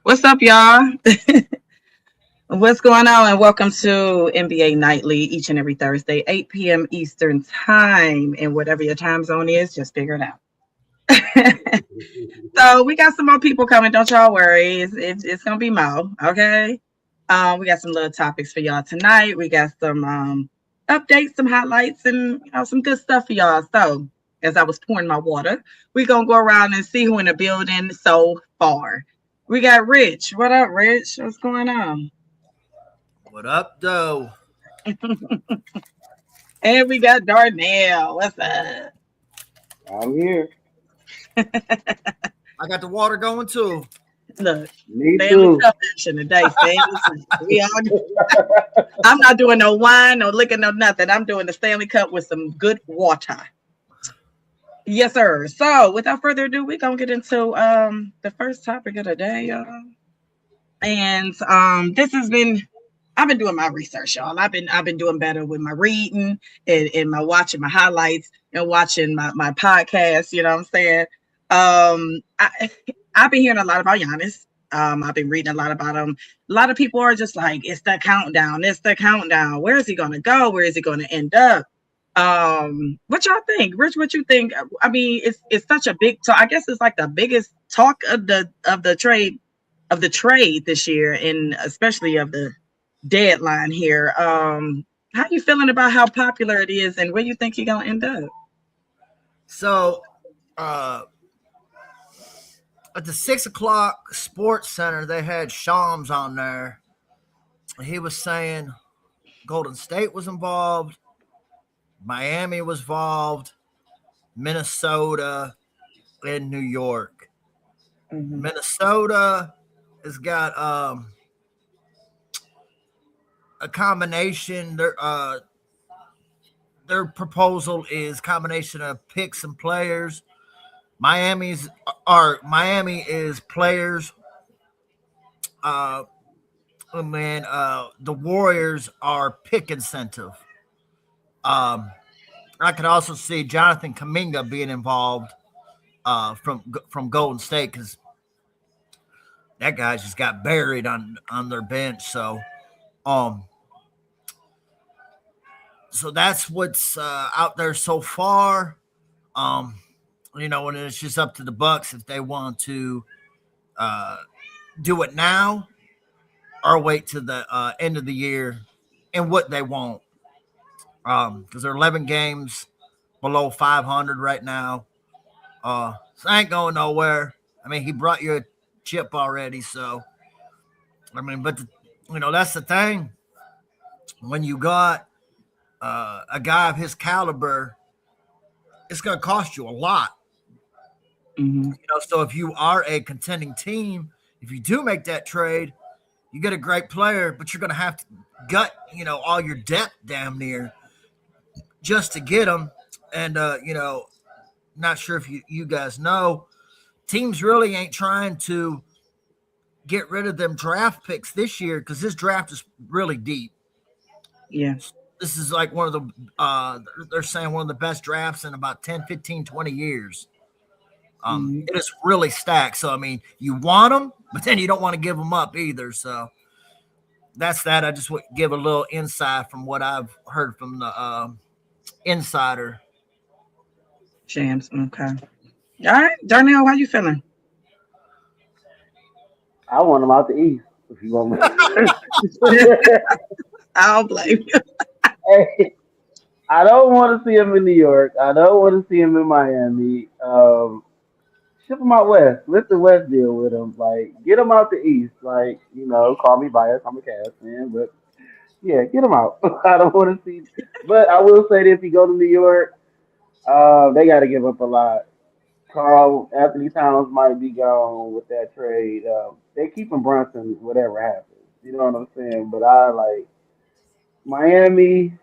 What's up, y'all? What's going on? And welcome to NBA Nightly each and every Thursday, 8 p.m. Eastern Time. And whatever your time zone is, just figure it out. So we got some more people coming. Don't y'all worry. It's going to be more. Okay. We got some little topics for y'all tonight. We got some updates, some highlights, and some good stuff for y'all. So as I was pouring my water, we're going to go around and see who in the building so far. We got Rich. What up, Rich? What's going on? What up, though? And we got Darnell. What's up? I'm here. I got the water going too. Look, Me Stanley too. Cup action today. Stanley Cup. We all. I'm not doing no wine, no liquor, no nothing. I'm doing the Stanley Cup with some good water. Yes, sir. So, without further ado, we're gonna get into the first topic of the day, y'all. And this has been I've been doing my research, y'all. I've been doing better with my reading and my watching my highlights and watching my podcast. You know what I'm saying? I've been hearing a lot about Giannis. I've been reading a lot about him. A lot of people are just like, it's the countdown. It's the countdown. Where is he going to go? Where is he going to end up? What y'all think, Rich? What you think? I mean, it's such a big talk. I guess it's like the biggest talk of the trade this year, and especially of the deadline here. How you feeling about how popular it is, and where you think you're gonna end up? So, uh, at the 6 o'clock Sports Center, they had Shams on there. He was saying Golden State was involved, Miami was involved, Minnesota, and New York. Mm-hmm. Minnesota has got a combination. Their proposal is combination of picks and players. Miami is players. Uh, and then the Warriors are pick incentive. Um, I could also see Jonathan Kaminga being involved from Golden State because that guy just got buried on their bench. Um, so that's what's out there so far. Um, and it's just up to the Bucks if they want to uh, do it now or wait to the end of the year and what they want. Because they're 11 games below 500 right now. So I ain't going nowhere. I mean, he brought you a chip already, so I mean, but that's the thing. When you got a guy of his caliber, it's going to cost you a lot. Mm-hmm. So if you are a contending team, if you do make that trade, you get a great player, but you're going to have to gut, all your depth damn near just to get them. And not sure if you guys know, teams really ain't trying to get rid of them draft picks this year because this draft is really deep. Yeah. This is like one of the they're saying one of the best drafts in about 10, 15, 20 years. Mm-hmm. It is really stacked. So I mean, you want them, but then you don't want to give them up either. So that's that. I just would give a little insight from what I've heard from the insider. Shams. Okay. All right, Darnell, how you feeling? I want him out the east. If you want me. I'll blame you. Hey, I don't want to see him in New York. I don't want to see him in Miami. Ship him out west. Let the West deal with him. Like, get him out the east. Like, call me biased. I'm a Cavs fan, but yeah, get him out. I don't want to see. But I will say that if you go to New York, they got to give up a lot. Carl Anthony Towns might be gone with that trade. They keeping Brunson, whatever happens. You know what I'm saying? But I like Miami.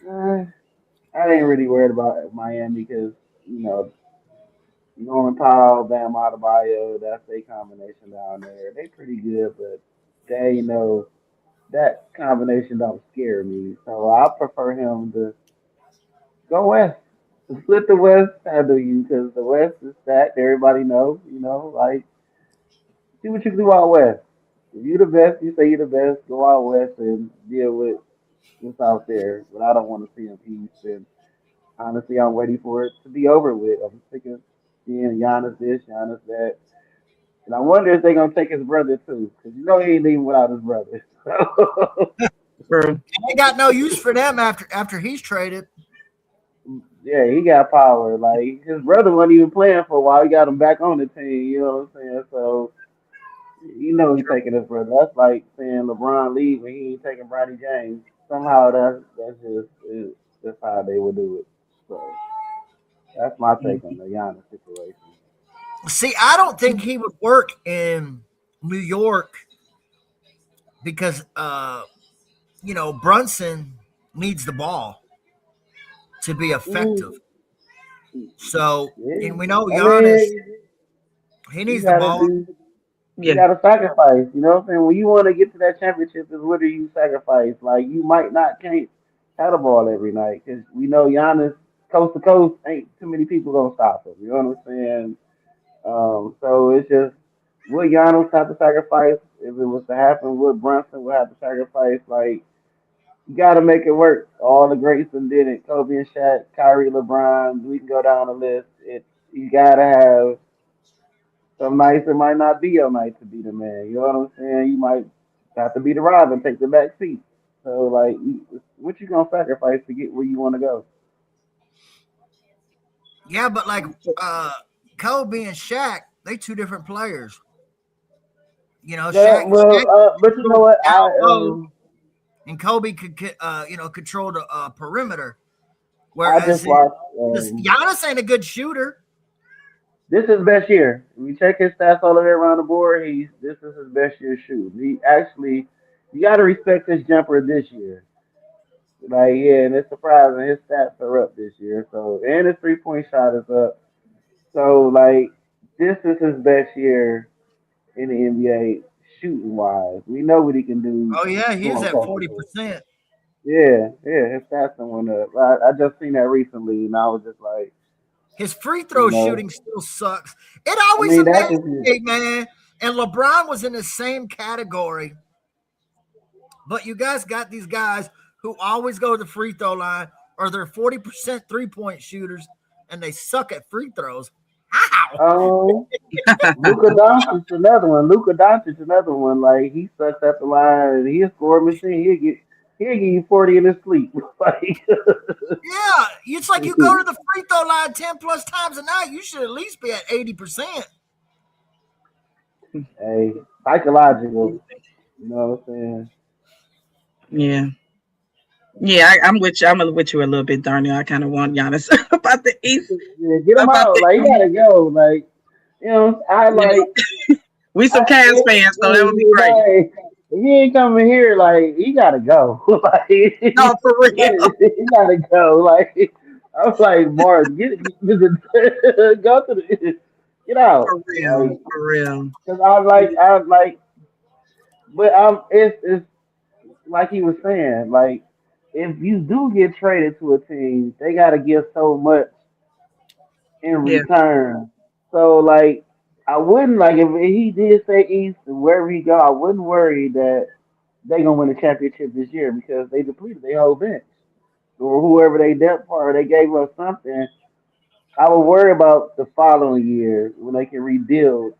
Uh, I ain't really worried about Miami because Norman Powell, Bam Adebayo, that's a combination down there. They pretty good, but they know that combination don't scare me. So I prefer him to go west. Split the West handle you because the West is stacked. Everybody knows, like See what you can do out west. If you the best, you say you the best. Go out west and deal with what's out there. But I don't want to see him east. And honestly, I'm waiting for it to be over with. I'm sick of seeing Giannis this, Giannis that. And I wonder if they're gonna take his brother too, because you know he ain't leaving without his brother. True. They got no use for them after he's traded. Yeah, he got power. Like his brother wasn't even playing for a while. He got him back on the team. You know what I'm saying? So you know he's taking his brother. That's like saying LeBron leave and he ain't taking Bronny James. Somehow that's just that's how they would do it. So that's my take on the Giannis situation. See, I don't think he would work in New York because Brunson needs the ball to be effective. Mm, So, yeah, and we know I Giannis, mean he you needs the gotta ball. do. You Yeah. gotta sacrifice. You know what I'm saying? When you want to get to that championship, is what do you sacrifice? Like you might not can't have the ball every night because we know Giannis coast to coast ain't too many people gonna stop him. You know what I'm saying? So it's just would Giannis have to sacrifice if it was to happen? Would Brunson would have to sacrifice? Like you gotta make it work. All the greats and did it. Kobe and Shaq, Kyrie, LeBron. We can go down the list. It you gotta have some nights it might not be your night to be the man. You know what I'm saying? You might have to be the Robin, take the back seat. So like, what you gonna sacrifice to get where you want to go? Yeah, but like Kobe and Shaq, they two different players. Yeah, well, Shaq but you know controlled what? down low, and Kobe could control the perimeter. I Whereas just watched. Giannis ain't a good shooter. This is his best year. If you check his stats all the way around the board, this is his best year shooting. He actually, you got to respect his jumper this year. Like yeah, and it's surprising his stats are up this year. So and his 3-point shot is up. So like this is his best year in the NBA shooting wise. We know what he can do Oh yeah, he is going at coast to coast. 40%. Yeah, yeah, his stats done went up. I just seen that recently, and I was just like, His free you throw know, shooting still sucks. It I always mean that's amazed just his, me, man. And LeBron was in the same category. But you guys got these guys who always go to the free throw line or they're 40% 3-point shooters and they suck at free throws. How? um Luka Doncic another one. Luka Doncic another one. Like he sucks at the line. And he a score machine. He'll give you 40 in his sleep. Like Yeah, it's like you go to the free throw line 10 plus times a night. You should at least be at 80%. hey, psychological. You know what I'm saying? Yeah. Yeah, I'm with you. I'm with you a little bit, Darnell. I kind of want Giannis about the East. Yeah, get him About out. the Like he gotta go. Like I you know, like. we some Cavs fans, so that would be great. Like, if he ain't coming here, like he gotta go. Like No, for real, he gotta go. Like I was like, Mark, go to the get out. for real, Like, for real. cause I like, but it's like he was saying, like if you do get traded to a team, they gotta give so much in Yeah, return. So like I wouldn't like if he did say East and wherever he go, I wouldn't worry that they gonna win the championship this year because they depleted their whole bench or whoever they depth part. They gave us something. I would worry about the following year when they can rebuild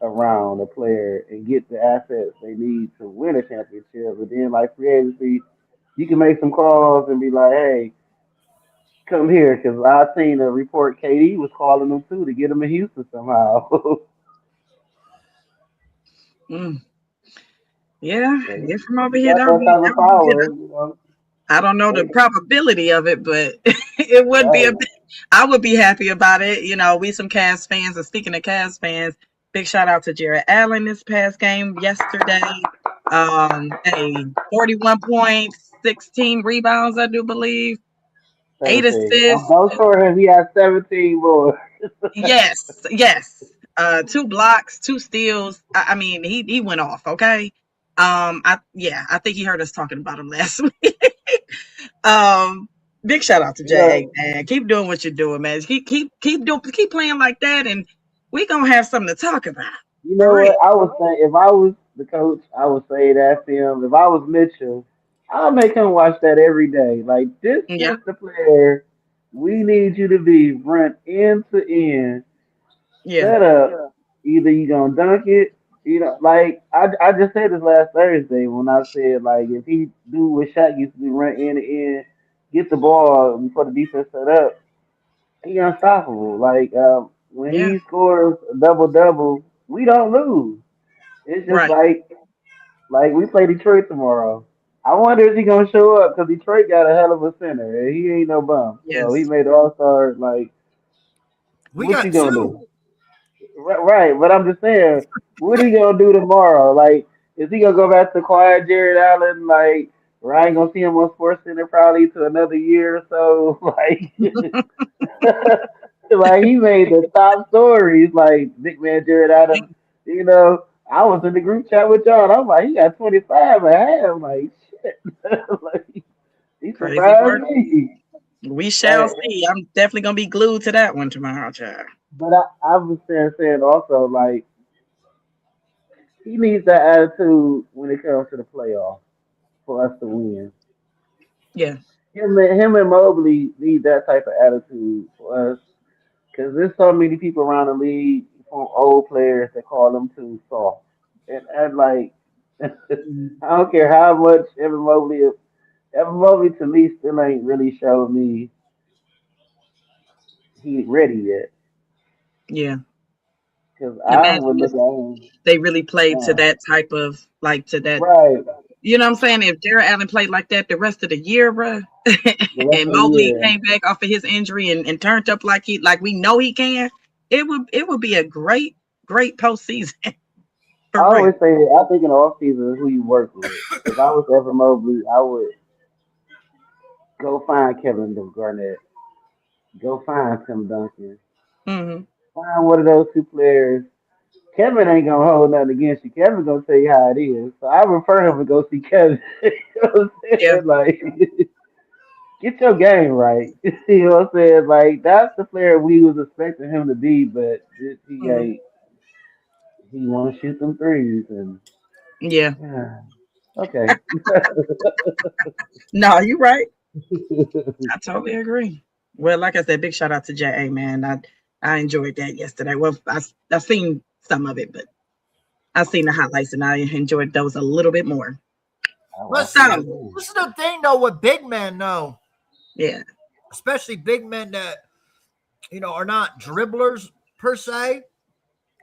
around a player and get the assets they need to win a championship. But then like free agency, you can make some calls and be like, hey, come here because I seen a report KD was calling them too to get them in Houston somehow. mm. Yeah. Yeah, They're from over he here. got That would that be type that of would be good. power. You know, I don't know the they, probability of it, but it would be a. right. I would be happy about it. You know, we some Cavs fans. And speaking of Cavs fans, big shout out to Jared Allen this past game yesterday. A 41 points, 16 rebounds, I do believe, 8 17. I'm assists. so sure if he has 17 more. Yes, yes. 2 blocks, 2 steals. I mean, he went off. Okay. I think he heard us talking about him last week. Um, big shout out to You know, Jay, man. Keep doing what you're doing, man. Keep playing like that, and we gonna have something to talk about. You For know real. what? I would say if I was the coach, I would say that film. If I was Mitchell, I'll make him watch that every day. Like this Yeah, is the player we need you to be run end to end, yeah, set up. Either you gonna dunk it, like I just said this last Thursday when I said like if he do what Shaq used to do, run end to end, get the ball before the defense set up, he unstoppable. Like when yeah. he scores a double double, we don't lose. It's just Right. like we play Detroit tomorrow. I wonder if he gonna show up because Detroit got a hell of a center and he ain't no bum. So he Yes. made the All Star. Like, We what you got gonna two. do? Right, but I'm just saying, what he gonna do tomorrow? Like, is he gonna go back to quiet Jared Allen? Like, Ryan gonna see him on Sports Center probably to another year or so. Like he made the top stories. Like big man Jared Allen. I was in the group chat with y'all. And I'm like, he got 25 and a half. Like shit. Like he Crazy surprised work. me. We shall Like, see. I'm definitely gonna be glued to that one tomorrow, child. but I was saying also like he needs that attitude when it comes to the playoffs for us to win. Yeah. Him and Mobley need that type of attitude for us because there's so many people around the league from old players that call them too soft. And like, Mhm. I don't care how much Evan Mobley to me still ain't really showed me he ready yet. Yeah. Because I Imagine would if look at him, they really played to man, that type of like to that. right, You know what I'm saying? If Jared Allen played like that the rest of the year, bruh, the rest and of the Mobley year. came back off of his injury and turned up like we know he can, it would be a great postseason I for real. always say, I think in the off season who you work with. If I was Evan Mobley, I would go find Kevin Garnett, go find Tim Duncan, Hmm. find one of those two players. Kevin ain't gonna hold nothing against you. Kevin gonna tell you how it is. So I prefer him to go see Kevin. You know what I'm Yeah, saying? Like, get your game right. You know what I'm saying? Like, that's the player we was expecting him to be, but he hmm, ain't. He want to shoot them threes, and yeah. yeah, okay. No, you're right. I totally agree. Well, like I said, big shout out to JA, man. I enjoyed that yesterday. Well, I seen some of it, but I seen the highlights and I enjoyed those a little bit more. I But watched the see, whole So game. this is the thing though with big men though, yeah, especially big men that are not dribblers per se.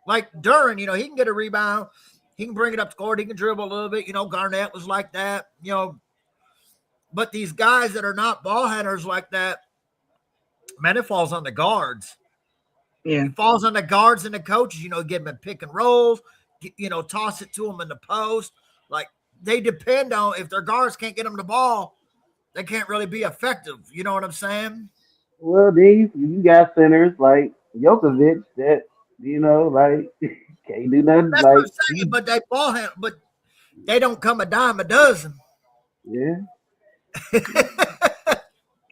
Like Duran, he can get a rebound, he can bring it up to court, he can dribble a little bit. Garnett was like that. But these guys that are not ball handlers like that, man, it falls on the guards. yeah, It falls on the guards and the coaches. Get them in pick and rolls. Toss it to them in the post. Like they depend on if their guards can't get them the ball, they can't really be effective. You know what I'm saying? Well, these you got centers like Jokovic that like can't do nothing. That's what I'm Like saying. But they ball hand, but they don't come a dime a dozen. yeah,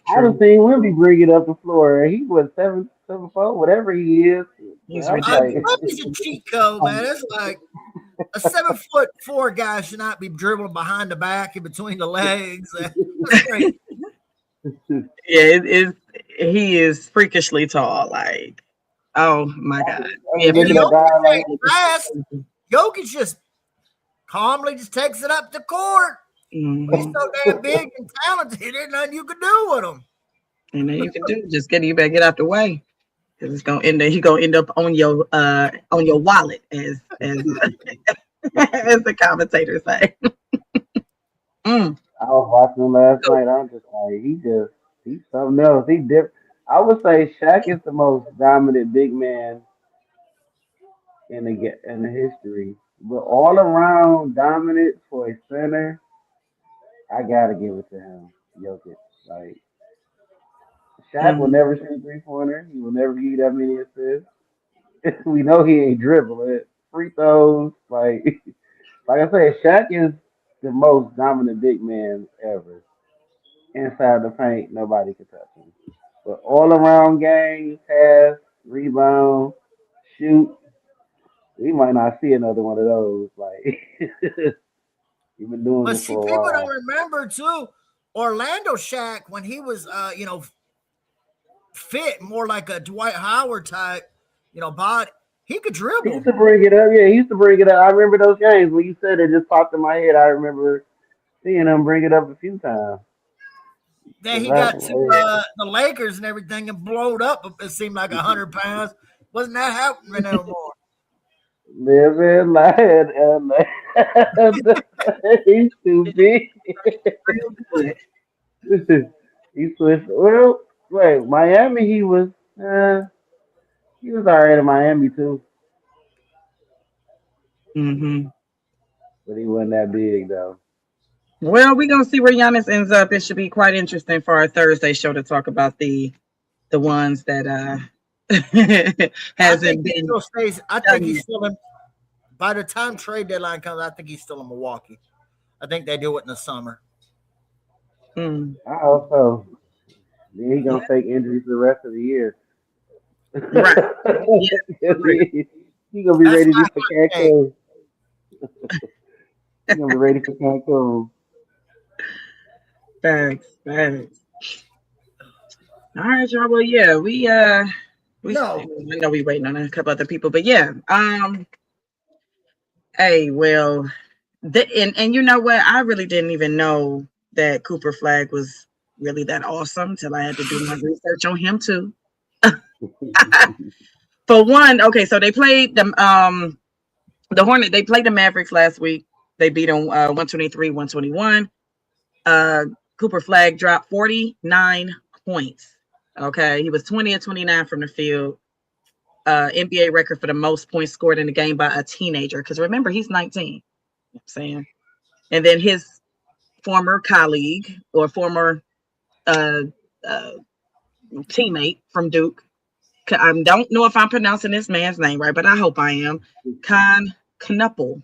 I done true. seen Wimby bring it up the floor. He was 7'4", whatever he is. He's I'm I like, ridiculous. Wemby's a cheat code, man. It's like a 7'4" guy should not be dribbling behind the back and between the legs. That's crazy. Yeah, it is. He is freakishly tall. Like, oh my God. I Yeah, was for And looking you. at Jokic guys like, ain't fast. Jokic just calmly just takes it up the court. He's Hmm. so damn big and talented. There's nothing you can do with him. And then you can do just you better get out the way because it's gonna end. He gonna end up on your wallet as as the commentators say. Mm. I was watching him last So, night. I'm just like, he's something else. He different. I would say Shaq is the most dominant big man in the history, but all around dominant for a center, I gotta give it to him, Jokic. Like Shaq will mm, never shoot a 3-pointer. He will never give you that many assists. We know he ain't dribbling. Free throws, like I said, Shaq is the most dominant big man ever. Inside the paint, nobody can touch him. But all around game, pass, rebound, shoot, We might not see another one of those. Like you've been doing But it see, for a people don't while. remember too. Orlando Shack when he was, fit more like a Dwight Howard type, body. He could He used dribble. to bring it up. Yeah, he used to bring it up. I remember those games when you said it just popped in my head. I remember seeing him bring it up a few times. Then 'Cause he got to yeah. the Lakers and everything and blowed up. It seemed like 100 pounds. Wasn't that happening anymore? Living life and he's too big. Real good. He switched. Well, wait, Miami. Uh, he was alright in Miami too, Hmm. but he wasn't that big though. Well, we're gonna see where Giannis ends up. It should be quite interesting for our Thursday show to talk about the ones that I think hasn't he been still stays. I think done he's yet. still in. By the time trade deadline comes, I think he's still in Milwaukee. I think they do it in the summer. Mm. I hope so. Then he Yeah, gonna fake injuries the rest of the year. right. Yeah, for real. he gonna be That's ready my for hot take. Cancun. He gonna be ready for Cancun. Thanks, thanks. All right, y'all. Well, yeah, I No, know we waiting on a couple other people, but yeah. Hey, well, and you know what? I really didn't even know that Cooper Flag was really that awesome till I had to do my research on him too. For one, okay, so they played the Hornet. They played the Mavericks last week. They beat them 123-121. Uh, Cooper Flag dropped 49 points. Okay, he was 20 and 29 from the field. NBA record for the most points scored in the game by a teenager. Because remember, he's 19. You know what I'm saying, and then his former colleague or former uh, uh, teammate from Duke. I don't know if I'm pronouncing this man's name right, but I hope I am. Con Knuppel.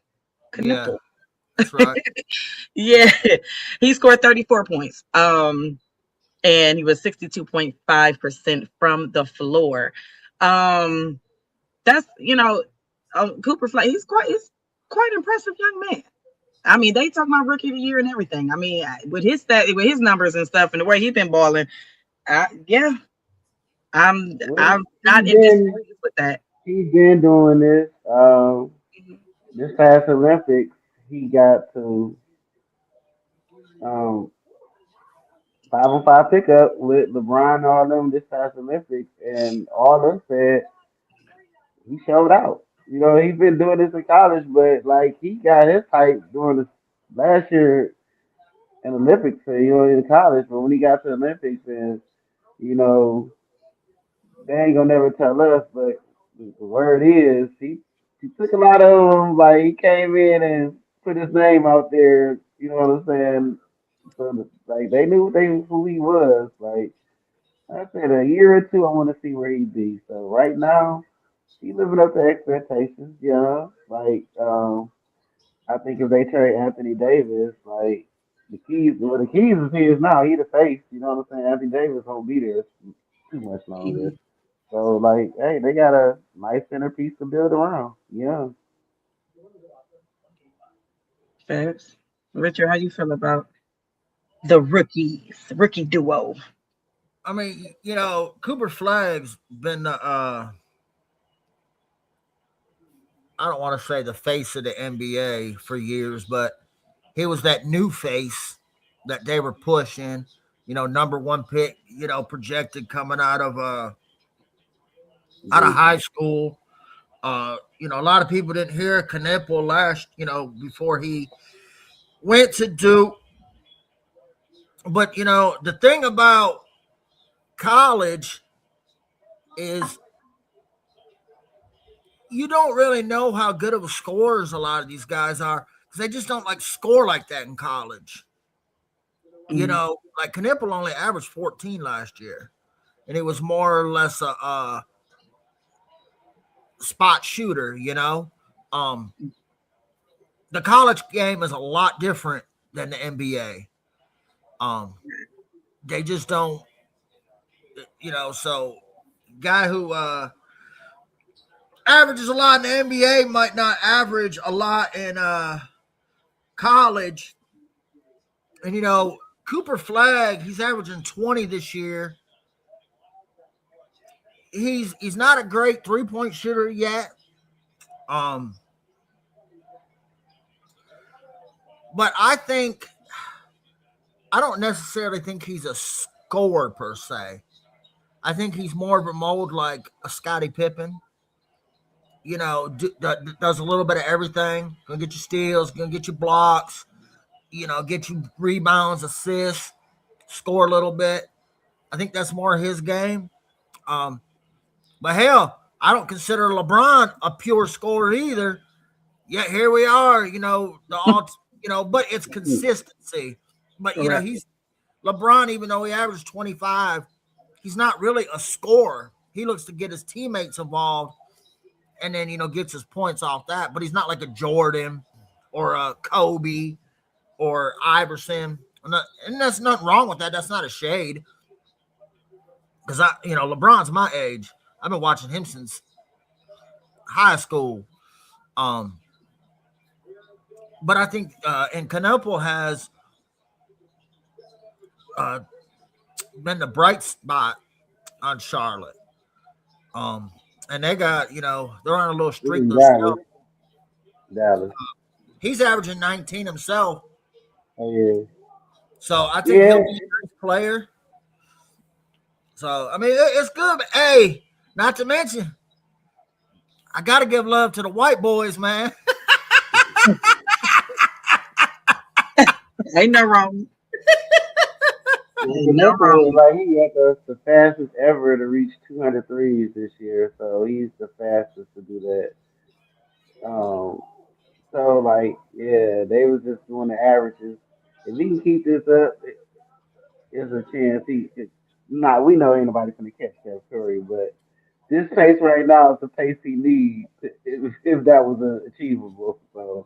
yeah, Knuppel. that's right. Yeah, he scored 34 points. And he was 62.5% from the floor. Um, that's Cooper Flag. He's quite impressive young man. I mean, they talk about rookie of the year and everything. I mean, with his numbers and stuff, and the way he's been balling, yeah, I'm Well, not in disagreement with that. he's been doing this. This past Olympics, he got to um 5-on-5 pickup with LeBron and all them this past Olympics, and all them said he showed out. You know, he's been doing this in college, but like he got his hype during the last year in Olympics, in college. But when he got to the Olympics, and you know, they ain't gonna never tell us, but the word is he took a lot of them. Like he came in and put his name out there. You know what I'm saying? So like they knew who he was. Like I said, a year or two, I want to see where he be. So right now, he living up to expectations. Yeah, like I think if they trade Anthony Davis, like the keys is his now. He the face. You know what I'm saying? Anthony Davis won't be there too much longer. Mhm. So like, hey, they got a nice centerpiece to build around. Yeah. Facts. Richard, how you feel about the rookie duo? I mean, Cooper Flag's been the I don't want to say the face of the NBA for years, but he was that new face that they were pushing. Number one pick. Projected coming out of Dude. high school. A lot of people didn't hear Kneppel last. Before he went to Duke. But the thing about college is you don't really know how good of a scorers a lot of these guys are because they just don't like score like that in college. Mm-hmm. Like Knippel only averaged 14 last year, and he was more or less a spot shooter. The college game is a lot different than the NBA. Um, they just don't. So guy who averages a lot in the NBA might not average a lot in college. And Cooper Flag, he's averaging 20 this year. He's not a great 3-point shooter yet. But I don't necessarily think he's a scorer per se. I think he's more of a mold like a Scottie Pippen. Does a little bit of everything. Gonna get you steals, gonna get you blocks, get you rebounds, assists, score a little bit. I think that's more his game. But hell, I don't consider LeBron a pure scorer either. Yet here we are, but it's consistency. But Correct. he's LeBron, even though he averaged 25, he's not really a scorer. He looks to get his teammates involved and then, gets his points off that. But he's not like a Jordan or a Kobe or Iverson. And that's nothing wrong with that. That's not a shade. Because LeBron's my age. I've been watching him since high school. But I think and Canepo has been the bright spot on Charlotte. And they got, they're on a little streak themselves. Dallas. He's averaging 19 himself. Oh yeah. So I think he'll be a nice player. So I mean, it's good. But hey, not to mention, I gotta give love to the white boys, man. Ain't no wrong. No problem. Like he had the fastest ever to reach 200 threes this year, so he's the fastest to do that. Um, so like, yeah, they was just doing the averages. If he can keep this up, there's a chance he could. Nah, we know ain't nobody gonna catch Steph Curry, but this pace right now is the pace he needs if that was achievable. So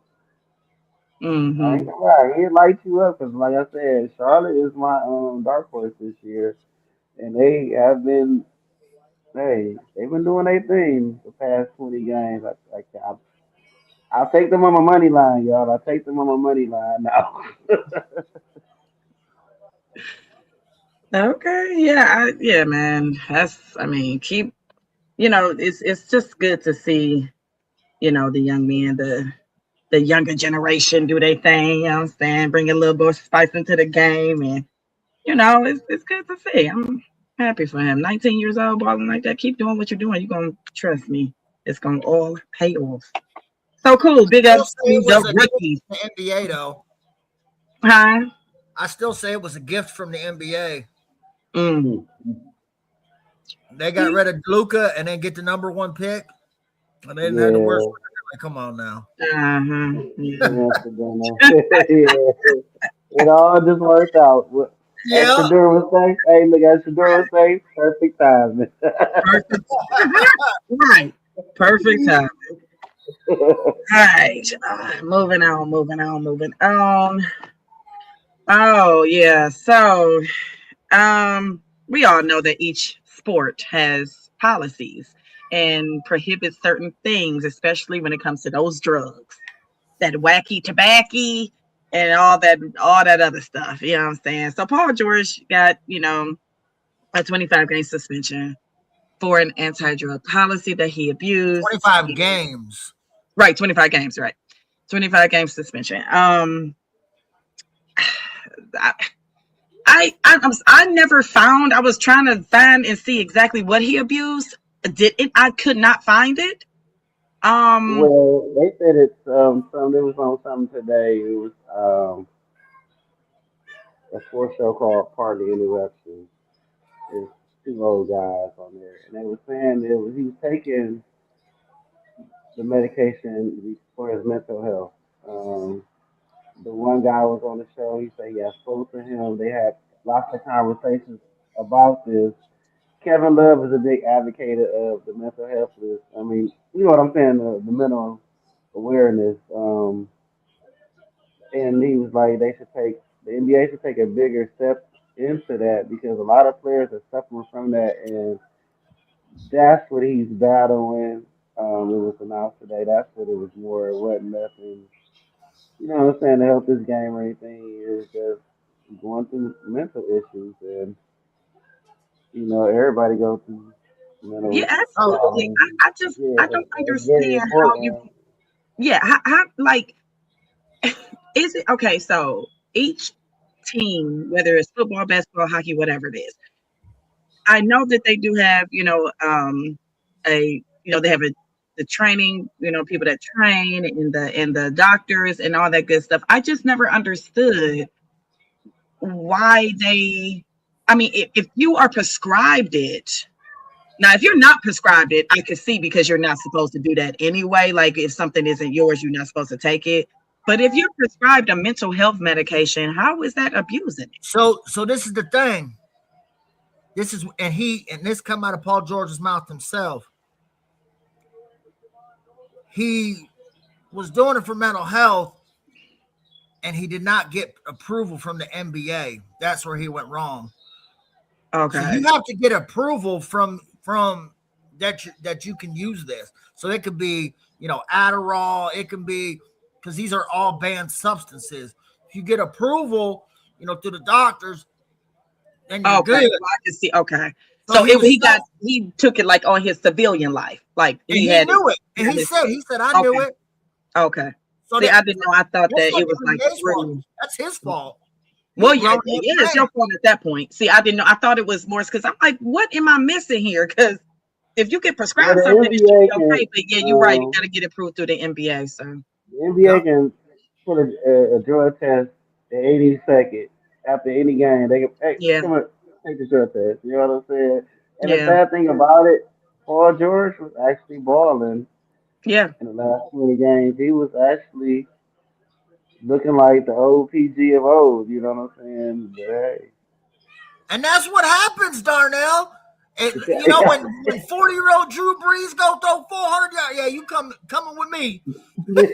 I ain't Mm-hmm. gonna lie, he light you up because, like I said, Charlotte is my dark horse this year, and they have been. Hey, they've been doing their thing the past 20 games. I'll take them on my money line, y'all. I'll take them on my money line now. Okay. Yeah. Yeah, man. I mean, it's just good to see, the young men, the younger generation do their thing. You know what I'm saying? Bring a little more spice into the game. And, it's good to see. I'm happy for him. 19 years old, balling like that. Keep doing what you're doing. You're going to trust me. It's going to all pay off. So cool. Big Still ups say to it was the a gift rookies. from the NBA though. Huh? I still say it was a gift from the NBA. Mm. They got rid of Luka and then get the number 1 pick, and they didn't have the worst. Yeah, Like, come on now. Uh-huh. Yeah. yeah. It all just worked out. As Yeah. Shador would say, hey, look, as Shador would say, perfect timing. Perfect. Right. Perfect time. All right. Moving on, moving on, moving on. Oh, yeah. So, we all know that each sport has policies and prohibits certain things, especially when it comes to those drugs, that wacky tobacco and all that other stuff. You know what I'm saying? So Paul George got, a 25-game suspension for an anti-drug policy that he abused. 25 games. Right, 25 games, right. 25-game suspension. I, I never found. I was trying to find and see exactly what he abused. Did it? I could not find it. Well, they said it's some. It was on something today. It was a sports show called Party Interruption. There's two old guys on there, and they were saying he was taking the medication for his mental health. The one guy was on the show. He said, "Yeah, I spoke to him. They had lots of conversations about this." Kevin Love is a big advocate of the mental health list. I mean, you know what I'm saying, the mental awareness. And he was like, the NBA should take a bigger step into that because a lot of players are suffering from that, and that's what he's battling. it was announced today. That's what it was more. It wasn't nothing, you know what I'm saying, to help this game or anything. It was just going through mental issues. And, you know, everybody goes through Yeah, mental Oh, absolutely. problems. I just Yeah, I don't it's very understand how you. important. Yeah, how like is it okay? So each team, whether it's football, basketball, hockey, whatever it is, I know that they do have, they have the training, people that train and the doctors and all that good stuff. I just never understood why they. I mean, if you are prescribed it, now if you're not prescribed it, I could see because you're not supposed to do that anyway. Like if something isn't yours, you're not supposed to take it. But if you're prescribed a mental health medication, how is that abusing it? so this is the thing. This is and this come out of Paul George's mouth himself. He was doing it for mental health, and he did not get approval from the NBA. That's where he went wrong. So Okay. you have to get approval from that you can use this. So it could be, Adderall, it can be, because these are all banned substances. If you get approval, through the doctors, then you're Okay, good. so I can see. Okay, So so he was he took it like on his civilian life, like and he he had knew it. it. And he said, I knew Okay, it. okay. So See, I didn't know. I thought that's that not it was the like NBA's fault. through. That's his fault. He Well, yeah, grown up yeah, it's man. your fault at that point. See, I didn't know. I thought it was more because I'm like, what am I missing here? Because if you get Well, prescribed the something, it should NBA be can, okay. But yeah, you're right. You got to get approved through the NBA. So the NBA Yep. can put a drug test in 80 seconds after any game. They can, hey, yeah, come on, take the drug test. You know what I'm saying? And the yeah, sad thing about it, Paul George was actually balling yeah. in the last 20 games. He was actually looking like the old PG of old. You know what I'm saying? But hey. And that's what happens, Darnell. When 40-year-old Drew Brees go throw 400 yards, yeah, you coming with me. You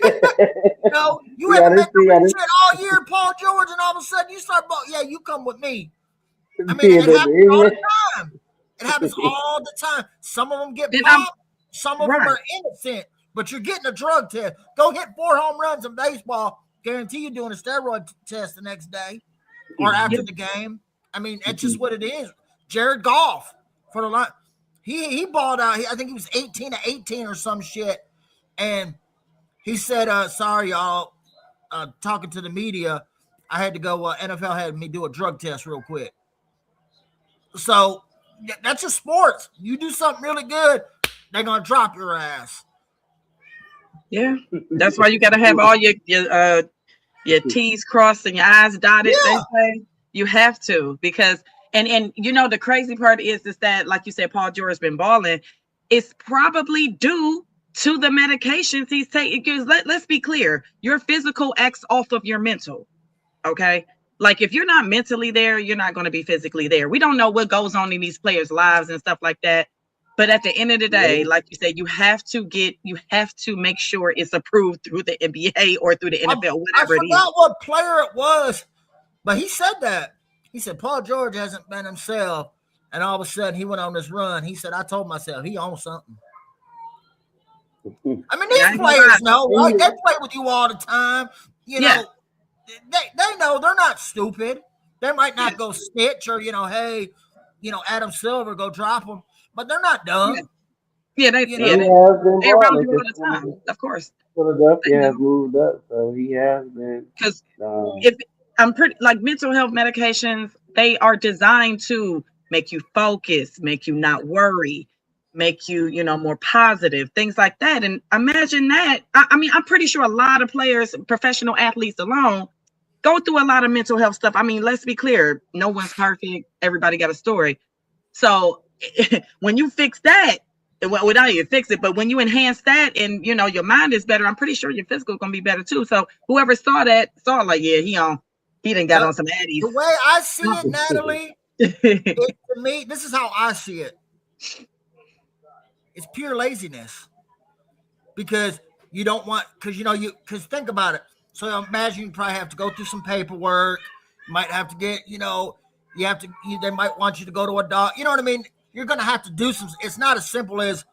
You haven't been gotta see, doing gotta shit all year, Paul George, and all of a sudden you start, yeah, you come with me. I mean, see it happens all the the time. It happens all the time. Some of them get And I'm popped. Some of them right. are innocent, but you're getting a drug test. Go hit 4 home runs in baseball. Guarantee you're doing a steroid test the next day or Yeah, after the game. I mean, that's just what it is. Jared Goff for the line. He balled out. I think he was 18 or some shit. And he said, sorry, y'all, talking to the media, I had to go, NFL had me do a drug test real quick. So that's just sports. You do something really good, they're going to drop your ass. yeah. That's why you got to have all your T's crossed and your I's dotted. They Yeah. say you have to because and the crazy part is that like you said, Paul George has been balling. It's probably due to the medications he's taking. Because let's be clear, your physical acts off of your mental. Okay. Like if you're not mentally there, you're not going to be physically there. We don't know what goes on in these players' lives and stuff like that. But at the end of the day, yeah. like you said, you have to make sure it's approved through the NBA or through the NFL, I whatever it is. forgot what player it was, but he said that. He said Paul George hasn't been himself, and all of a sudden he went on this run. He said, I told myself he owns something. I mean, Yeah, I these ain't gonna lie. players know, right? They play with you all the time. Yeah, They know they're not stupid. They might yeah, not go snitch or, hey, Adam Silver, go drop them, but they're not yeah, dumb. yeah. You He know, has been They around balling you all because the time, of course. Philadelphia They has know moved up, so he has been. because Um, if I'm pretty like mental health medications, they are designed to make you focus, make you not worry, make you, more positive, things like that. And imagine that. I mean, I'm pretty sure a lot of players, professional athletes alone, go through a lot of mental health stuff. I mean, let's be clear, no one's perfect. Everybody got a story. So when you fix that, well, not even fix it, but when you enhance that and your mind is better, I'm pretty sure your physical is gonna be better too. So whoever saw that saw like, yeah, he done got the, on some addies. the way I see it, Natalie, to me, this is how I see it. It's pure laziness because you don't want, because think about it. So imagine you probably have to go through some paperwork. You might have to get, they might want you to go to a doc. You know what I mean? You're going to have to do some. It's not as simple as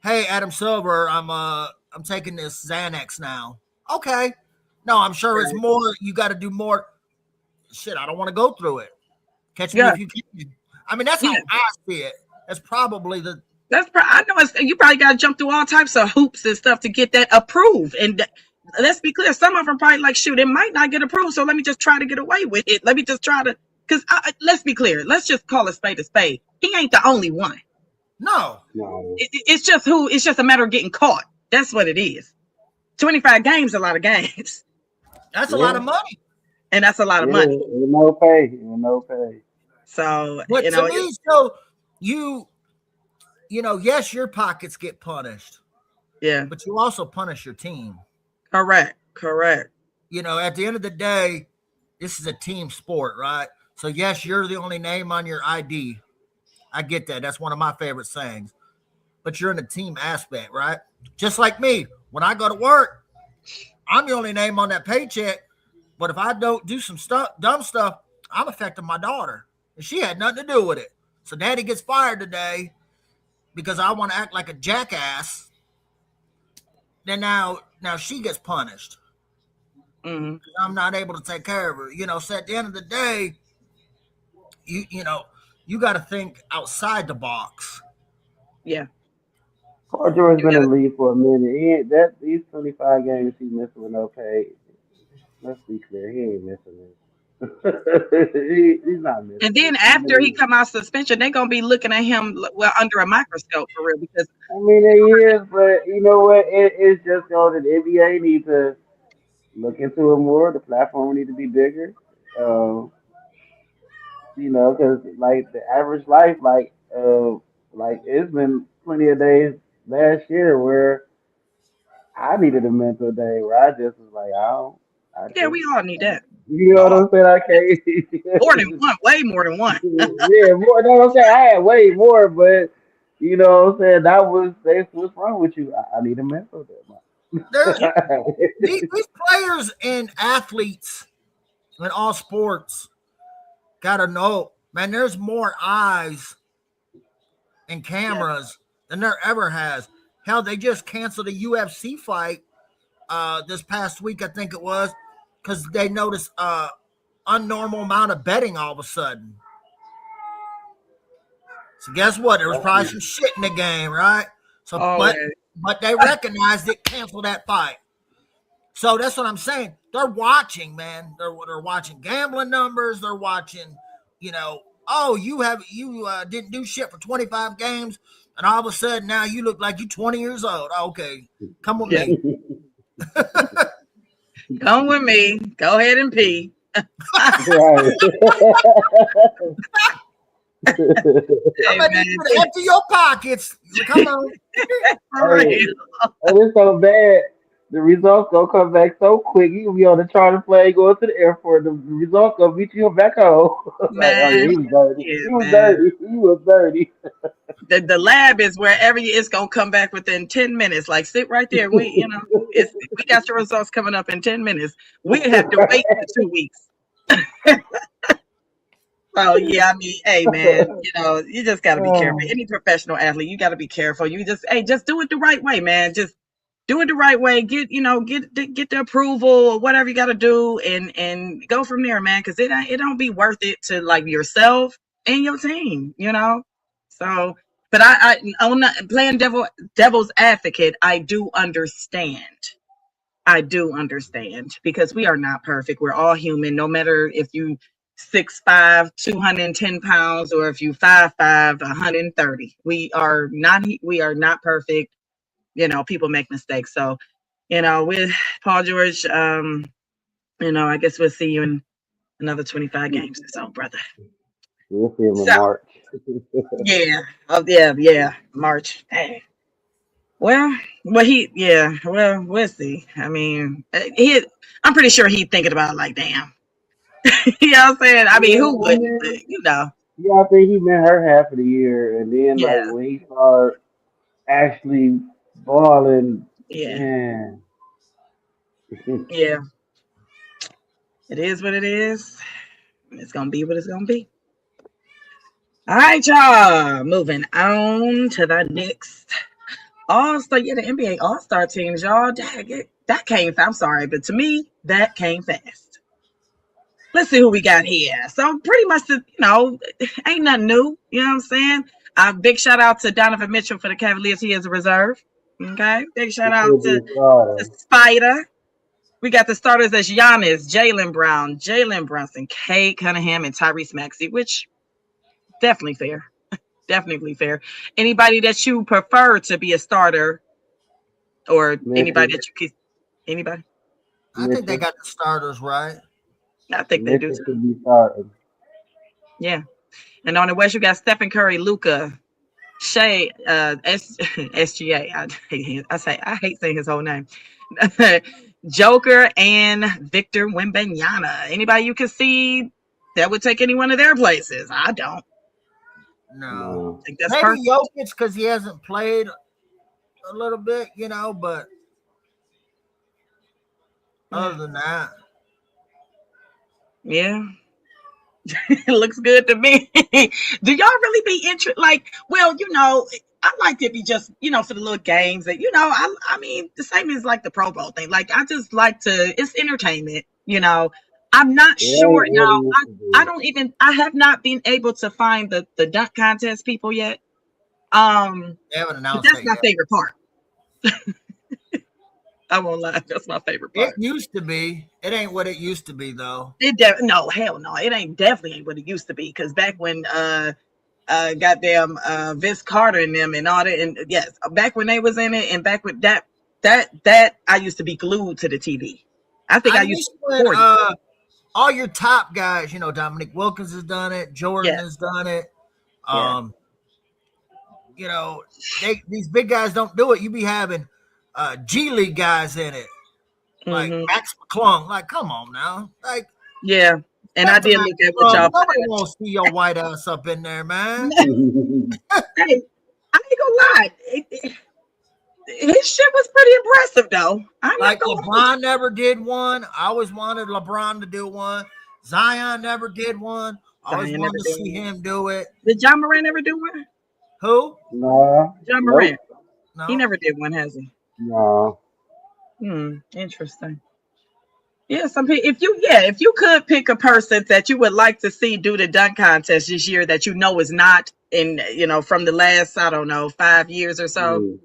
hey, Adam Silver, I'm taking this Xanax now. Okay. No, I'm sure it's more. You got to do more. Shit, I don't want to go through it. Catch me Yeah, if you can. I mean, that's yeah. how I see it. That's probably the. I know you probably got to jump through all types of hoops and stuff to get that approved. And let's be clear, some of them probably like, shoot, it might not get approved, so let me just try to get away with it. Let me just try to, because let's be clear, let's just call a spade a spade. He ain't the only one. No. It's just a matter of getting caught. That's what it is. 25 games, a lot of games. That's a lot of money. And that's a lot of money. With no pay. So, but to me, so yes, your pockets get punished. Yeah. But you also punish your team. Correct. At the end of the day, this is a team sport, right? So, yes, you're the only name on your ID. I get that. That's one of my favorite sayings. But you're in a team aspect, right? Just like me. When I go to work, I'm the only name on that paycheck. But if I don't do some dumb stuff, I'm affecting my daughter. And she had nothing to do with it. So daddy gets fired today because I want to act like a jackass. Then now she gets punished. Mm-hmm. I'm not able to take care of her. So at the end of the day, you got to think outside the box. Yeah. Paul George's been in the league for a minute. These 25 games he's missing with no pay. Let's be clear, he ain't missing it. He's not missing. And then after he come out suspension, they're gonna be looking at him under a microscope for real. Because I mean, it is, but you know what? It's just so that the NBA need to look into it more. The platform need to be bigger. Because like the average life, like it's been plenty of days last year where I needed a mental day where I just was like, yeah, we all need that. You know what I'm saying? I can't. More than one, way more than one. Yeah, more. No, I'm saying I had way more, but you know what I'm saying? What's wrong with you? I need a mental day. These players and athletes in all sports gotta know, man, there's more eyes and cameras than there ever has. Hell, they just canceled a UFC fight this past week, I think it was, because they noticed unnormal amount of betting all of a sudden. So guess what? There was probably some shit in the game, right? So, but they recognized it, canceled that fight. So that's what I'm saying. They're watching, man. They're watching gambling numbers. They're watching, you didn't do shit for 25 games, and all of a sudden now you look like you're 20 years old. Okay, come with me. Come with me. Go ahead and pee. Right. Hey, empty your pockets. Come on. All right. And it's so bad. The results gonna come back so quick. You gonna be on the charter plane going to the airport. The results gonna beat you back home. Man, he was dirty. yeah, He was dirty. He was dirty. The lab is wherever it's gonna come back within 10 minutes. Like sit right there. We got your results coming up in 10 minutes. We have to wait for 2 weeks. Oh yeah, I mean, hey man, you just gotta be careful. Any professional athlete, you gotta be careful. You just do it the right way, man. Just do it the right way. Get the approval or whatever you gotta do, and go from there, man. Because it don't be worth it to like yourself and your team, So, but I'm not playing devil's advocate. I do understand. Because we are not perfect. We're all human. No matter if you 6'5", 210 pounds, or if you 5'5", 130. We are not perfect. People make mistakes. So, with Paul George, I guess we'll see you in another 25 games or so, brother. We'll see him in March. Yeah. Oh, yeah. March. Hey. Well, we'll see. I mean, I'm pretty sure he's thinking about it like, damn. You know what I'm saying? I mean, who wouldn't? Yeah, I think he meant her half of the year, and then like when he started actually balling, man. Yeah. It is what it is. It's gonna be what it's gonna be. All right, y'all. Moving on to the next All-Star, yeah, the NBA All-Star teams, y'all, that came fast. I'm sorry, but to me, that came fast. Let's see who we got here. So pretty much, ain't nothing new. You know what I'm saying? Big shout out to Donovan Mitchell for the Cavaliers. He is a reserve. Okay. Big shout It out could be a starter. to Spider. We got the starters as Giannis, Jaylen Brown, Jalen Brunson, Kate Cunningham, and Tyrese Maxey, which definitely fair. Definitely fair. Anybody that you prefer to be a starter, or Mitchell, anybody that you could, anybody? I think they Mitchell, got the starters right. I think they do Mitchell too. should be starting. Yeah. And on the West, you got Stephen Curry, Luca, Shea, SGA. I hate saying his whole name. Joker and Victor Wembanyama. Anybody you can see that would take any one of their places? I don't No, No. think that's maybe perfect. Jokic because he hasn't played a little bit, but other than that, Yeah. It looks good to me. Do y'all really be interested? Like, well, I like to be just, for the little games that, I mean, the same as like the Pro Bowl thing. Like, I just like it's entertainment. I'm not It sure ain't what now. it used to be. I have not been able to find the dunk contest people yet. they haven't But announced that's that my yet. favorite part. I won't lie. That's my favorite It part. used to be. It ain't what it used to be though. No, hell no. It ain't definitely ain't what it used to be. Because back when, goddamn Vince Carter and them and all that. And yes, back when they was in it, and back with that I used to be glued to the TV. I think I I used miss to when record it. all your top guys, Dominic Wilkins has done it, Jordan Yeah, has done it. yeah. Um, these big guys don't do it. You be having G League guys in it, like Hmm. Max McClung. Like, come on now, like Yeah. And I respect the did Max look at what McClung. y'all put Nobody in wants to see your white ass up in there, man. the Hey, I ain't gonna lie. His shit was pretty impressive though. I'm not Like gonna lie. LeBron never did one. I always wanted LeBron to do one. Zion never did one. I always Zion never wanted to did see one. him do it. Did John Moran ever do one? Who? Nah, John Moran. nope, He No. never did one, has he? no. Interesting. Yeah, if you could pick a person that you would like to see do the dunk contest this year that is not in, from the last, I don't know, 5 years or so, Hmm.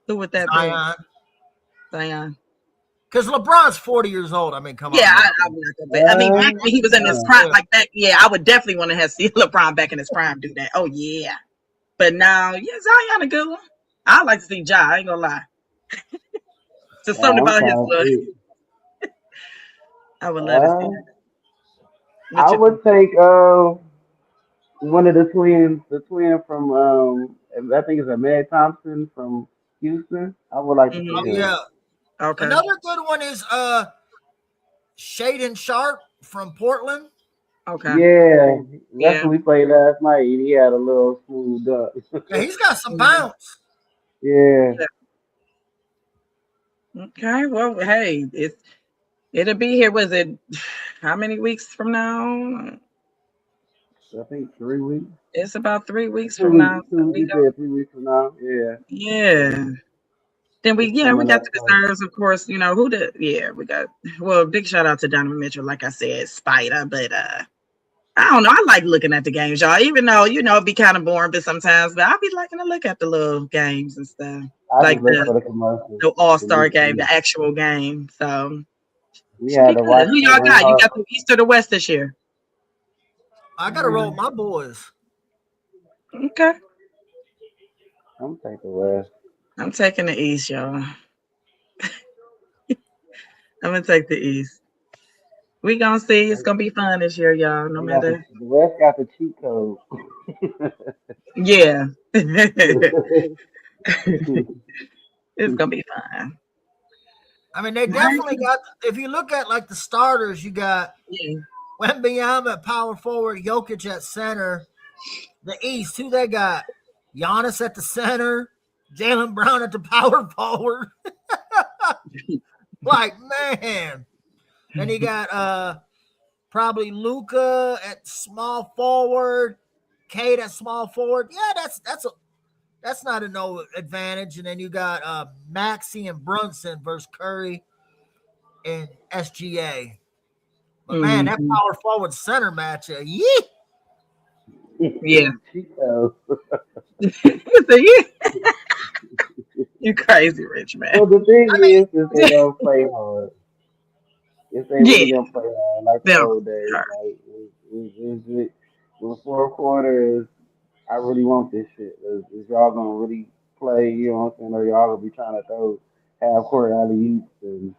who would that be? Zion. Zion. Because LeBron's 40 years old. I mean, come Yeah, on now. I'm not gonna bet. I mean, back when he was in his Yeah. prime, like that, yeah, I would definitely want to have seen LeBron back in his prime do that. Oh yeah. But now, yeah, Zion a good one. I like to see Ja, I ain't gonna lie. Just something I'm about his trying to look. see. I would love to see Uh, that. What I you think? would take one of the twin from I think it's Ahmed Thompson from Houston. I would like to see Oh, Hmm. him. yeah. Okay. Another good one is Shaden Sharp from Portland. Okay. Yeah, that's Yeah. what we played last night. He had a little smooth duck. Yeah, he's got some Mhm. bounce. Yeah, Okay. Well, hey, it'll be here. Was it how many weeks from now? I think 3 weeks. It's about 3 weeks Two from weeks. now. So 2 weeks. we He don't. said 3 weeks from now. Yeah, Yeah. Then it's we coming got up the fast. reserves, of course. We got. Well, big shout out to Donovan Mitchell, like I said, Spider. But I don't know. I like looking at the games, y'all. Even though it'd be kind of boring, but sometimes, but I be liking to look at the little games and stuff, I like just look for the commercials. the All The Star new game, season. the actual game. So We should had be to good. watch Who y'all Kevin got? You got Hart. the East or the West this year? I got to roll with my boys. Okay, I'm taking the West. I'm taking the East, y'all. I'm gonna take the East. We gonna see. It's gonna be fun this year, y'all. No They got matter. the West got the cheat code. Yeah, it's gonna be fun. I mean, they Right? definitely got. If you look at like the starters, you got Yeah. Wembanyama at power forward, Jokic at center. The East, who they got? Giannis at the center, Jalen Brown at the power forward. Like, man. Then you got probably Luca at small forward, Kate at small forward. Yeah, That's not a no advantage. And then you got Maxey and Brunson versus Curry and SGA. But man, that Mm-hmm. power forward center match, yeah. Yeah. Chico. So you crazy, rich man. Well, the thing I mean, is they gonna play hard. If they Yeah. really gonna play hard, like the Them. old days, like the fourth quarter is. I really want this shit. Is y'all gonna really play? You know what I'm saying? Or y'all gonna be trying to throw half court alley oops and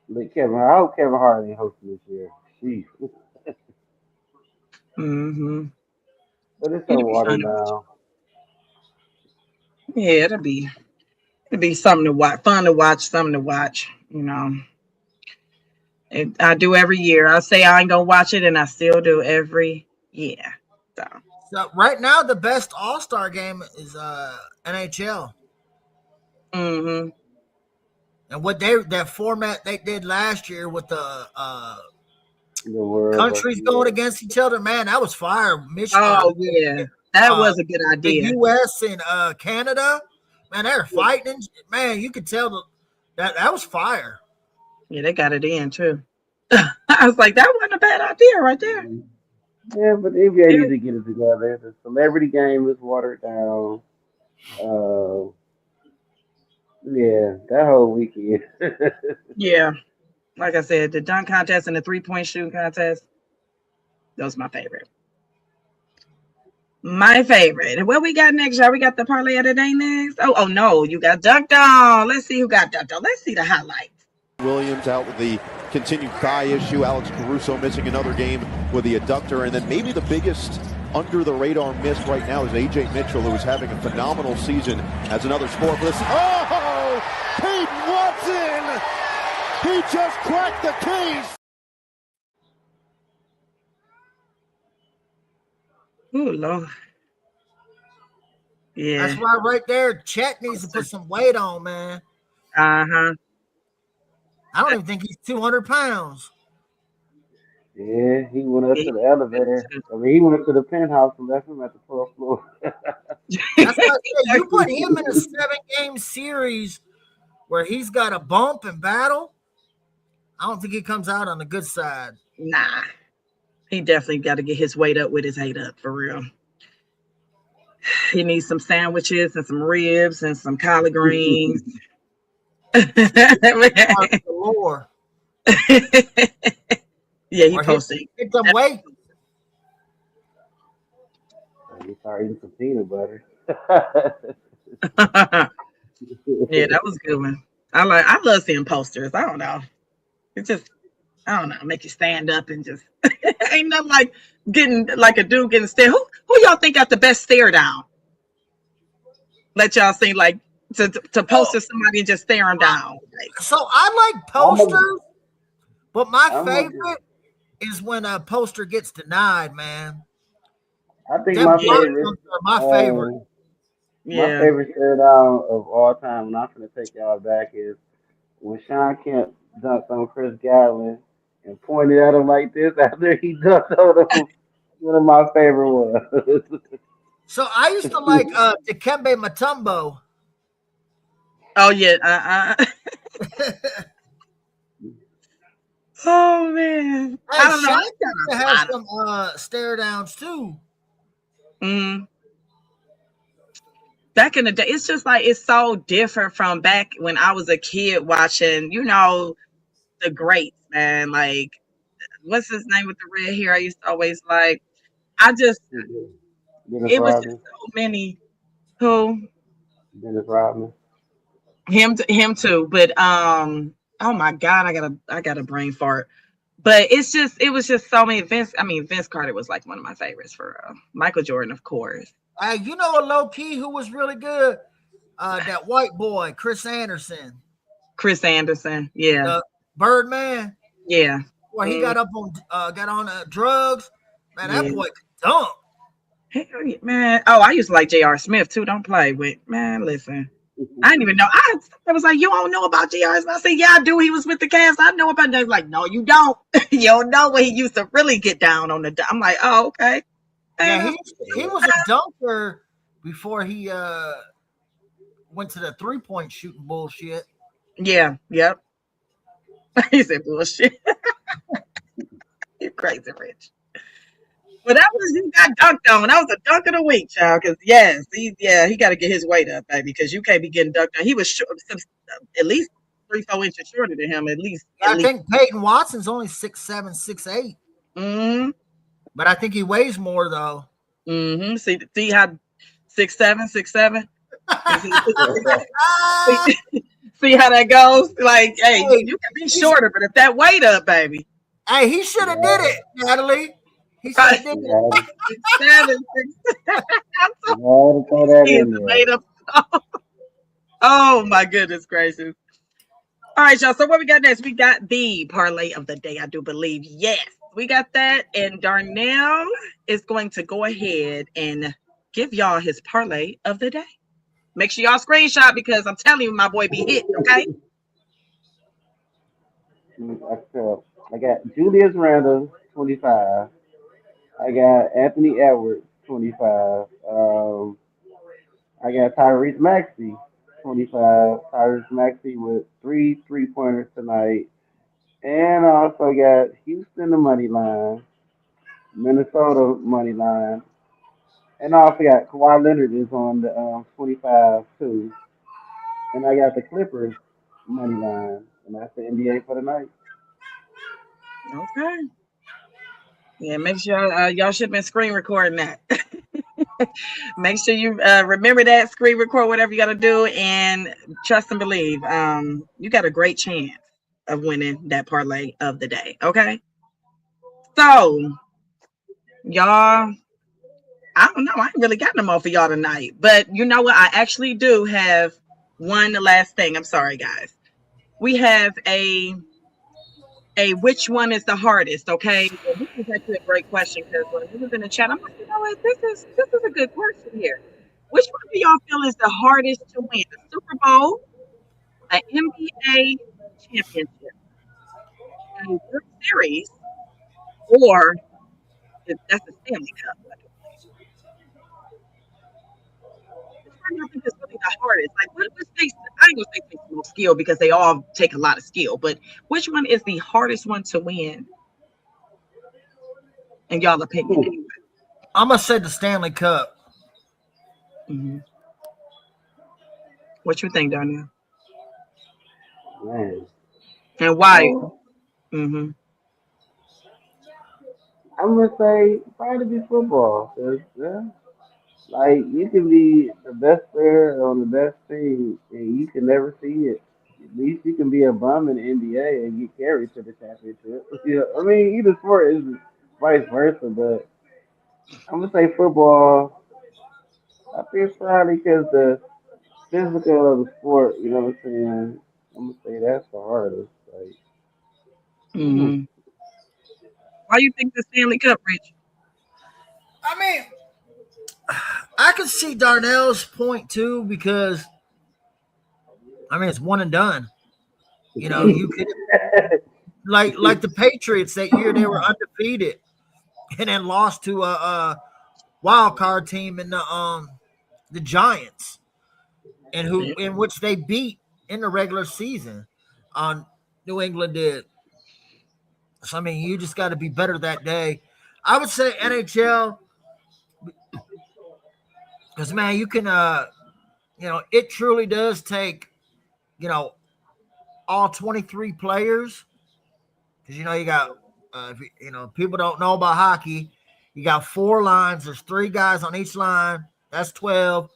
let Kevin? I hope Kevin Hart ain't hosting this year. Jeez. Mm-hmm. But it's so It'll be fun watered to watch. down. Yeah, it'll be something to watch, fun to watch, something to watch. I do every year. I say I ain't gonna watch it, and I still do every year. so right now the best All-Star game is NHL. Mm-hmm. And what that format they did last year with the The world countries versus going US. against each other, man, that was fire. Oh yeah, that Uh, was a good the idea. U.S. and Canada, man, they were fighting. Man, you could tell that was fire. Yeah, they got it in too. I was like, that wasn't a bad idea right there. Yeah, but the NBA needs It- to get it together. The celebrity game is watered down. Uh, yeah, that whole weekend. yeah, like I said, the dunk contest and the 3-point shooting contest, those my favorite. My favorite. And what we got next, y'all? We got the parlay of the day next. Oh no, you got dunked on. Let's see who got dunked on. Let's see the highlights. Williams out with the continued thigh issue. Alex Caruso missing another game with the adductor. And then maybe the biggest under-the-radar miss right now is A.J. Mitchell, who is having a phenomenal season as another scorer for this. Oh! Peyton Watson! He just cracked the case! Ooh, Lord. Yeah. That's why right there, Chet needs to put some weight on, man. Uh-huh. I don't even think he's 200 pounds. Yeah, he went up to the elevator. I mean, he went up to the penthouse and left him at the 12th floor. That's what I said. You put him in a 7-game series where he's got a bump and battle, I don't think he comes out on the good side. Nah. He definitely got to get his weight up with his height up, for real. He needs some sandwiches and some ribs and some collard greens. Lord. Yeah, he Or posted. hit them weight. He started eating some peanut butter. Yeah, that was a good one. I love seeing posters. I don't know. It just, I don't know, make you stand up and just ain't nothing like getting like a dude getting stared. Who y'all think got the best stare down? Let y'all see, like, to poster somebody and just stare them down. Like, So I like posters, but my favorite is when a poster gets denied, man. I think Them my posters favorite, are my favorite. my yeah. favorite stare down of all time, and I'm gonna take y'all back, is when Sean Kemp dunked on Chris Gatlin and pointed at him like this after he dunked on him. One of my favorite ones. So I used to like Dikembe Mutombo. Oh yeah. Oh man. I don't know. Shaq used to have some stare downs too. Mm. Back in the day, it's just like it's so different from back when I was a kid watching, the greats, man. Like, what's his name with the red hair? I used to always like. I just, Dennis it was just Rodman. so many. Who? Dennis Rodman. Him too. But oh my God, I got a brain fart. But it was just so many. Vince Carter was like one of my favorites for Michael Jordan, of course. You know a low key who was really good? That white boy, Chris Anderson. Chris Anderson, yeah. The Birdman. Yeah. Well, he got on drugs. Man, that boy could dunk. Hey, man. Oh, I used to like J.R. Smith too. Don't play with, man. Listen, I didn't even know. I was like, you don't know about J.R. Smith? I said, yeah, I do. He was with the Cavs. I know about that. Like, no, you don't. You don't know when he used to really get down on the. I'm like, oh, okay. Yeah, he was a dunker before he went to the 3-point shooting bullshit. Yeah, yep. He said bullshit. You're crazy, Rich. Well, that was he got dunked on. That was a dunk of the week, child. Because yes, he got to get his weight up, baby. Because you can't be getting dunked on. He was at least 3-4 inches shorter than him. At least. I think Peyton Watson's only 6'7", 6'8". Mm-hmm. But I think he weighs more though. Mm-hmm. See how 6'7", 6'7". See how that goes? Like, hey, you can be shorter, but if that weight up, baby. Hey, he should have did it, Natalie. He should have did it. 6'7". Oh my goodness gracious. All right, y'all. So what we got next? We got the parlay of the day, I do believe. Yes, we got that. And Darnell is going to go ahead and give y'all his parlay of the day. Make sure y'all screenshot because I'm telling you, my boy be hit, okay? I got Julius Randle, 25. I got Anthony Edwards, 25. I got Tyrese Maxey, 25. Tyrese Maxey with 3 3-pointers tonight. And I also got Houston, the money line, Minnesota money line. And I also got Kawhi Leonard is on the 25 too. And I got the Clippers money line. And that's the NBA for the night. Okay. Yeah, make sure y'all should have been screen recording that. Make sure you remember that, screen record whatever you got to do, and trust and believe. You got a great chance of winning that parlay of the day. Okay. So, y'all, I don't know. I ain't really got no more for y'all tonight, but you know what? I actually do have one last thing. I'm sorry, guys. We have a which one is the hardest, okay? And this is actually a great question because when we was in the chat, I'm like, you know what, this is a good question here. Which one do y'all feel is the hardest to win? A Super Bowl, an NBA championship, a World Series, or that's the Stanley Cup? Which one do you think is really the hardest? Like, what takes? I ain't gonna say takes the most skill because they all take a lot of skill, but which one is the hardest one to win? In y'all opinion, anyway. I'm gonna say the Stanley Cup. Mm-hmm. What you think, Darnell? Man. And why? Mm-hmm. I'm gonna say probably be football. 'Cause, yeah, like you can be the best player on the best team and you can never see it. At least you can be a bum in the NBA and get carried to the championship. Yeah, I mean either sport is vice versa, but I'm gonna say football. I think it's probably because the physical of the sport. You know what I'm saying? I'm gonna say that's the hardest. Like, hmm. Mm-hmm. Why you think the Stanley Cup, Rich? I mean, I can see Darnell's point too because I mean it's one and done. You know, you could like the Patriots that year they were undefeated and then lost to a wild card team in the Giants, and in which they beat in the regular season. On New England did. So I mean, you just got to be better that day. I would say NHL because man, you can you know, it truly does take you know all 23 players because you know you got you know people don't know about hockey. You got 4 lines. There's 3 guys on each line. That's 12.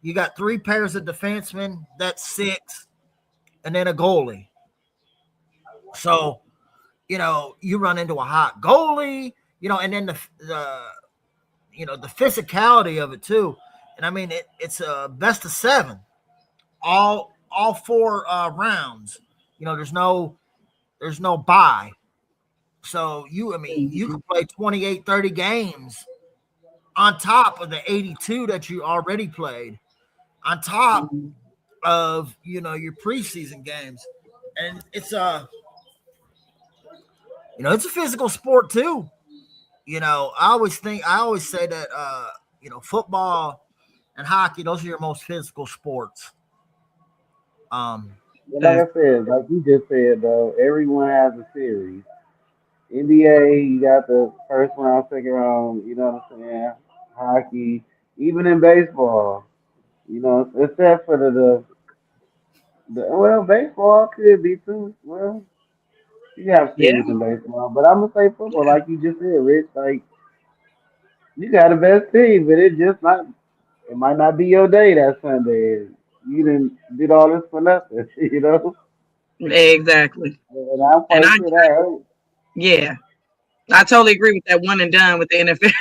You got 3 pairs of defensemen. That's 6, and then a goalie. So you know you run into a hot goalie. You know, and then the you know the physicality of it too. And I mean it's a best of 7, all 4 rounds. You know, there's no bye. So I mean, you can play 28, 30 games on top of the 82 that you already played, on top of, you know, your preseason games. And it's you know, it's a physical sport too. You know, I always say that you know, football and hockey. Those are your most physical sports. But like I said, like you just said though, everyone has a series. NBA, you got the first round, second round. You know what I'm saying? Hockey, even in baseball. You know, except for the well, baseball could be too. Well, you have Yeah, series in baseball, but I'm gonna say football, like you just said, Rich. Like you got the best team, but it just not. It might not be your day that Sunday. You didn't did all this for nothing, you know. exactly. And I'm And quite sure that hurt. yeah, I totally agree with that one and done with the NFL.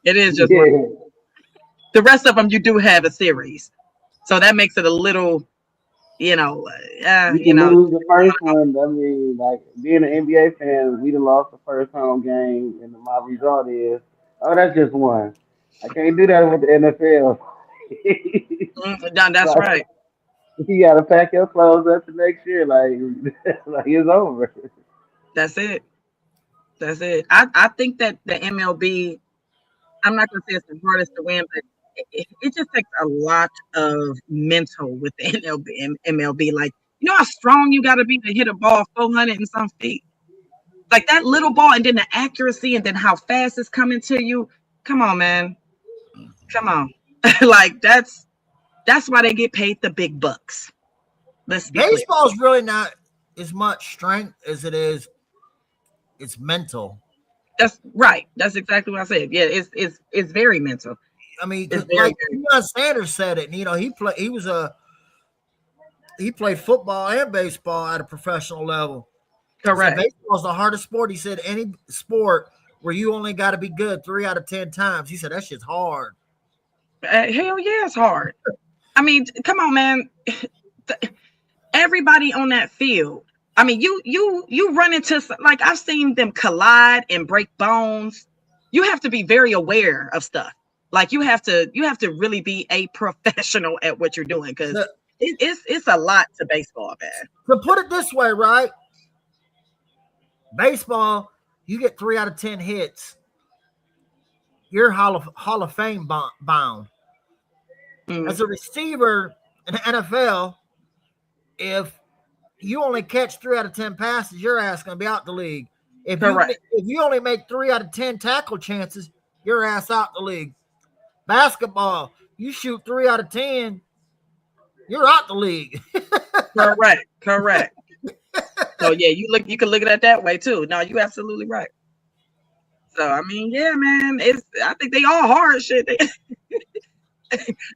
It is just one. Yeah, The rest of them, you do have a series. So that makes it a little, you know, you you can know, lose the first one. I mean, like being an NBA fan, we done lost the first home game, and my result is, oh, that's just one. I can't do that with the NFL. that's Like right. you gotta pack your clothes up the next year, like like it's over. That's it. That's it. I think that the MLB, I'm not going to say it's the hardest to win, but it just takes a lot of mental with the MLB. Like, you know how strong you got to be to hit a ball 400 and some feet? Like that little ball, and then the accuracy, and then how fast it's coming to you. Come on, man. Come on. Like, that's why they get paid the big bucks. Let's be clear. Baseball's really not as much strength as it is. It's mental. That's right. That's exactly what I said. Yeah, it's very mental. I mean, It's very, like very Deion Sanders said it. You know, he played football and baseball at a professional level. He said correct. baseball is the hardest sport. He said any sport where you only got to be good 3 out of 10 times. He said that shit's hard. Hell yeah, it's hard. I mean, come on, man. Everybody on that field. I mean, you run into, like, I've seen them collide and break bones. You have to be very aware of stuff. Like you have to really be a professional at what you're doing, because To, it's a lot to baseball, man. to put it this way, right? Baseball, you get 3 out of 10 hits, you're Hall of Fame bound. Mm, As a receiver in the NFL, if you only catch 3 out of 10 passes, your ass gonna be out the league. correct. If you only make 3 out of 10 tackle chances, your ass out the league. Basketball, you shoot 3 out of 10, you're out the league. Correct. Correct. So yeah, you can look at it that way too. No, you absolutely right. So I mean, yeah, man, I think they all hard shit.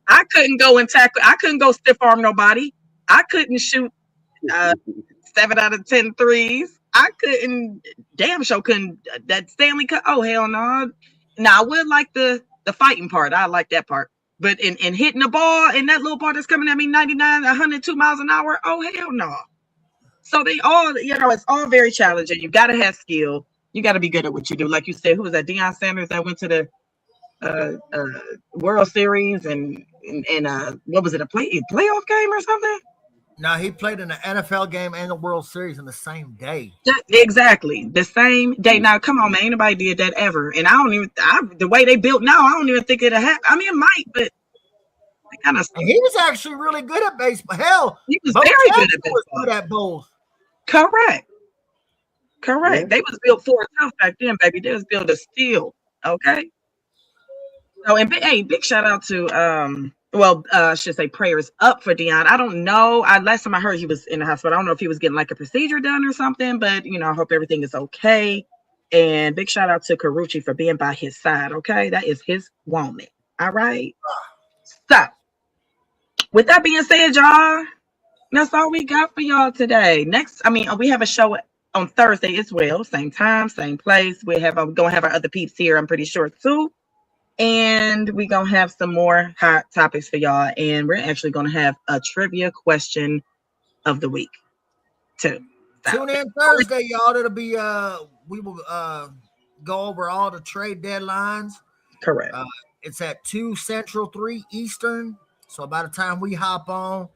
I couldn't go and tackle. I couldn't go stiff arm nobody. I couldn't shoot uh, 7 out of 10 threes. I couldn't. Damn sure couldn't. That Stanley Cup. Oh hell no. Now I would like the fighting part. I like that part. But in hitting the ball and that little ball that's coming at me 99, 102 miles an hour. Oh hell no. So they all, it's all very challenging. You got to have skill. You got to be good at what you do. Like you said, who was that? Deion Sanders that went to the World Series and what was it, a playoff game or something? Now he played in the NFL game and the World Series in the same day. Exactly, the same day. Now, come on, man, ain't nobody did that ever. And I don't even, the way they built now, I don't even think it'll happen. I mean, it might, but it kind of. And he was actually really good at baseball. Hell, He was Bo very good Jackson at was baseball. good at both. Correct. Yeah. They was built for it tough back then, baby. They was built to steal. Okay. So, and hey, big shout out to I should say prayers up for Deion. I don't know. Last time I heard he was in the hospital. I don't know if he was getting like a procedure done or something, but I hope everything is okay. And big shout out to Carucci for being by his side. Okay, that is his woman. All right. So, with that being said, y'all, that's all we got for y'all today. Next, we have a show on Thursday as well. Same time, same place. We're gonna have our other peeps here, I'm pretty sure too. And we're gonna have some more hot topics for y'all. And we're actually gonna have a trivia question of the week too. So, Tune in Thursday, y'all. It'll be we will go over all the trade deadlines. correct. It's at 2 Central, 3 Eastern. So by the time we hop on,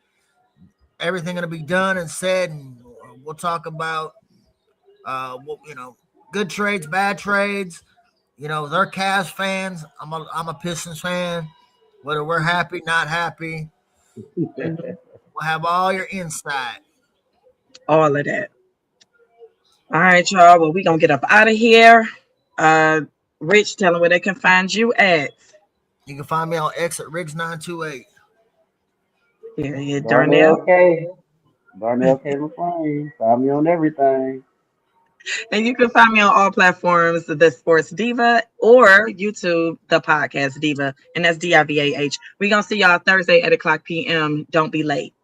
everything gonna be done and said, and we'll talk about good trades, bad trades. They're Cavs fans. I'm a Pistons fan. whether we're happy, not happy. We'll have all your insight. All of that. All right, y'all. Well, we're going to get up out of here. Rich, tell them where they can find you at. You can find me on X at Riggs928. Yeah, Darnell Darnell. K. Darnell K. LaFlame. Find me on everything. And you can find me on all platforms, The Sports Diva, or YouTube, The Podcast Diva. And that's DIVAH. We're going to see y'all Thursday at 8:00 p.m. Don't be late.